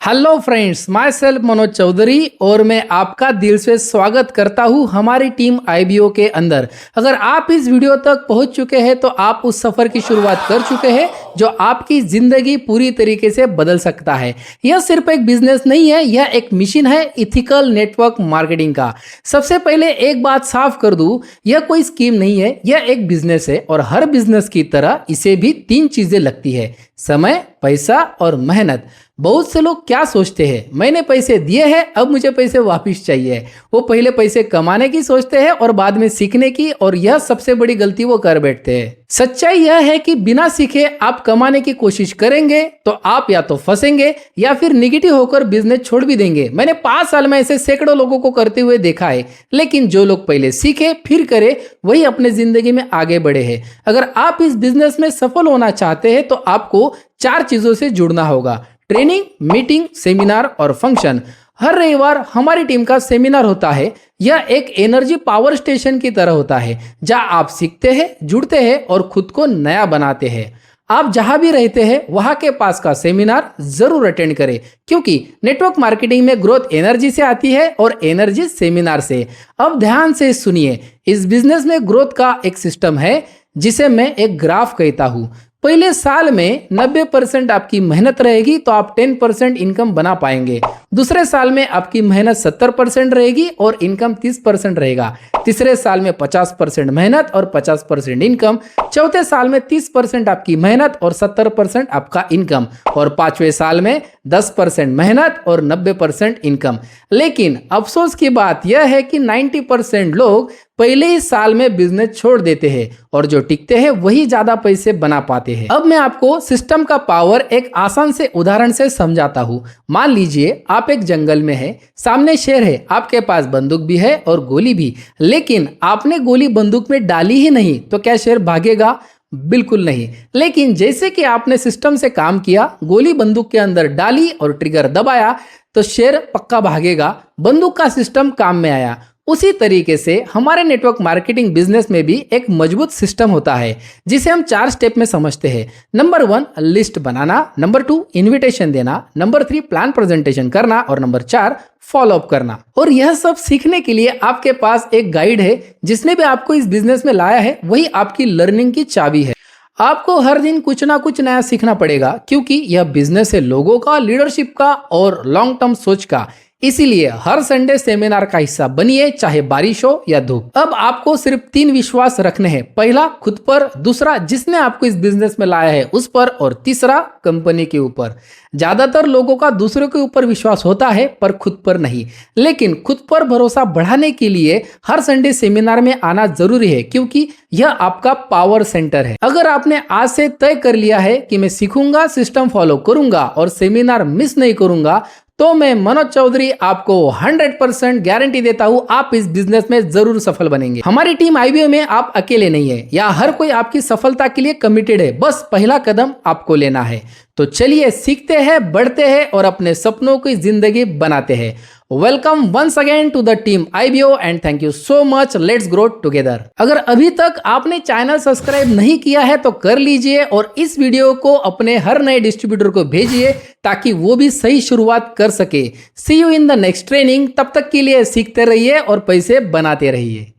Hello friends, my self Manoj Chaudhary और मैं आपका दिल से स्वागत करता हूं हमारी टीम आईबीओ के अंदर। अगर आप इस वीडियो तक पहुंच चुके हैं तो आप उस सफ़र की शुरुआत कर चुके हैं जो आपकी ज़िंदगी पूरी तरीके से बदल सकता है। यह सिर्फ एक बिजनेस नहीं है, यह एक मिशन है इथिकल नेटवर्क मार्केटिंग का। सबसे पहले एक बात साफ कर दूं, यह कोई स्कीम नहीं है, यह एक बिजनेस है और हर बिजनेस की तरह इसे भी 3 चीज़ें लगती है: समय, पैसा और मेहनत। बहुत से लोग क्या सोचते हैं, मैंने पैसे दिए हैं अब मुझे पैसे वापस चाहिए। वो पहले पैसे कमाने की सोचते हैं और बाद में सीखने की, और यह सबसे बड़ी गलती वो कर बैठते हैं। सच्चाई यह है कि बिना सीखे आप कमाने की कोशिश करेंगे तो आप या तो फंसेंगे या फिर निगेटिव होकर बिजनेस छोड़ भी देंगे। मैंने 5 साल में ऐसे सैकड़ों लोगों को करते हुए देखा है, लेकिन जो लोग पहले सीखे फिर करे वही अपने जिंदगी में आगे बढ़े हैं। अगर आप इस बिजनेस में सफल होना चाहते हैं तो आपको 4 चीजों से जुड़ना होगा: ट्रेनिंग, मीटिंग, सेमिनार और फंक्शन। हर रविवार हमारी टीम का सेमिनार होता है। यह एक एनर्जी पावर स्टेशन की तरह होता है जहां आप सीखते हैं, जुड़ते हैं और खुद को नया बनाते हैं। आप जहां भी रहते हैं वहां के पास का सेमिनार जरूर अटेंड करें, क्योंकि नेटवर्क मार्केटिंग में ग्रोथ एनर्जी से आती है और एनर्जी सेमिनार से। अब ध्यान से सुनिए, इस बिजनेस में ग्रोथ का एक सिस्टम है जिसे मैं एक ग्राफ कहता हूं। पहले साल में 90% आपकी मेहनत रहेगी तो आप 10% इनकम बना पाएंगे। दूसरे साल में आपकी मेहनत 70% रहेगी और इनकम 30% रहेगा। तीसरे साल में 50% मेहनत और 50% इनकम। चौथे साल में 30% आपकी मेहनत और 70% आपका इनकम। और 5वें साल में 10% मेहनत और 90% इनकम। लेकिन अफसोस की बात यह है कि 90% लोग पहले ही साल में बिजनेस छोड़ देते हैं और जो टिकते हैं वही ज्यादा पैसे बना पाते हैं। अब मैं आपको सिस्टम का पावर एक आसान से उदाहरण से समझाता हूँ। मान लीजिए आप एक जंगल में हैं, सामने शेर है, आपके पास बंदूक भी है और गोली भी, लेकिन आपने गोली बंदूक में डाली ही नहीं, तो क्या शेर भागेगा? बिल्कुल नहीं। लेकिन जैसे कि आपने सिस्टम से काम किया, गोली बंदूक के अंदर डाली और ट्रिगर दबाया, तो शेर पक्का भागेगा। बंदूक का सिस्टम काम में आया। उसी तरीके से हमारे नेटवर्क मार्केटिंग बिजनेस में भी एक मजबूत सिस्टम होता है जिसे हम 4 स्टेप में समझते हैं। नंबर 1 लिस्ट बनाना, नंबर 2 इनविटेशन देना, नंबर 3 प्लान प्रेजेंटेशन करना और नंबर 4 फॉलो अप करना। और यह सब सीखने के लिए आपके पास एक गाइड है जिसने भी आपको इस बिजनेस में लाया है, वही आपकी लर्निंग की चाबी है। आपको हर दिन कुछ ना कुछ नया सीखना पड़ेगा, क्योंकि यह बिजनेस है लोगों का, लीडरशिप का और लॉन्ग टर्म सोच का। इसीलिए हर संडे सेमिनार का हिस्सा बनिए, चाहे बारिश हो या धूप। अब आपको सिर्फ 3 विश्वास रखने हैं: पहला खुद पर, दूसरा जिसने आपको इस बिजनेस में लाया है उस पर, और तीसरा कंपनी के ऊपर। ज्यादातर लोगों का दूसरों के ऊपर विश्वास होता है पर खुद पर नहीं। लेकिन खुद पर भरोसा बढ़ाने के लिए हर संडे सेमिनार में आना जरूरी है, क्योंकि यह आपका पावर सेंटर है। अगर आपने आज से तय कर लिया है कि मैं सीखूंगा, सिस्टम फॉलो करूंगा और सेमिनार मिस नहीं करूंगा, तो मैं मनोज चौधरी आपको 100% गारंटी देता हूं आप इस बिजनेस में जरूर सफल बनेंगे। हमारी टीम आईबीओ में आप अकेले नहीं है, या हर कोई आपकी सफलता के लिए कमिटेड है। बस पहला कदम आपको लेना है। तो चलिए सीखते हैं, बढ़ते हैं और अपने सपनों की जिंदगी बनाते हैं। Welcome once again to the team IBO and thank you so much. Let's grow together. अगर अभी तक आपने चैनल सब्सक्राइब नहीं किया है तो कर लीजिए और इस वीडियो को अपने हर नए डिस्ट्रीब्यूटर को भेजिए ताकि वो भी सही शुरुआत कर सके। See you in the next training. तब तक के लिए सीखते रहिए और पैसे बनाते रहिए।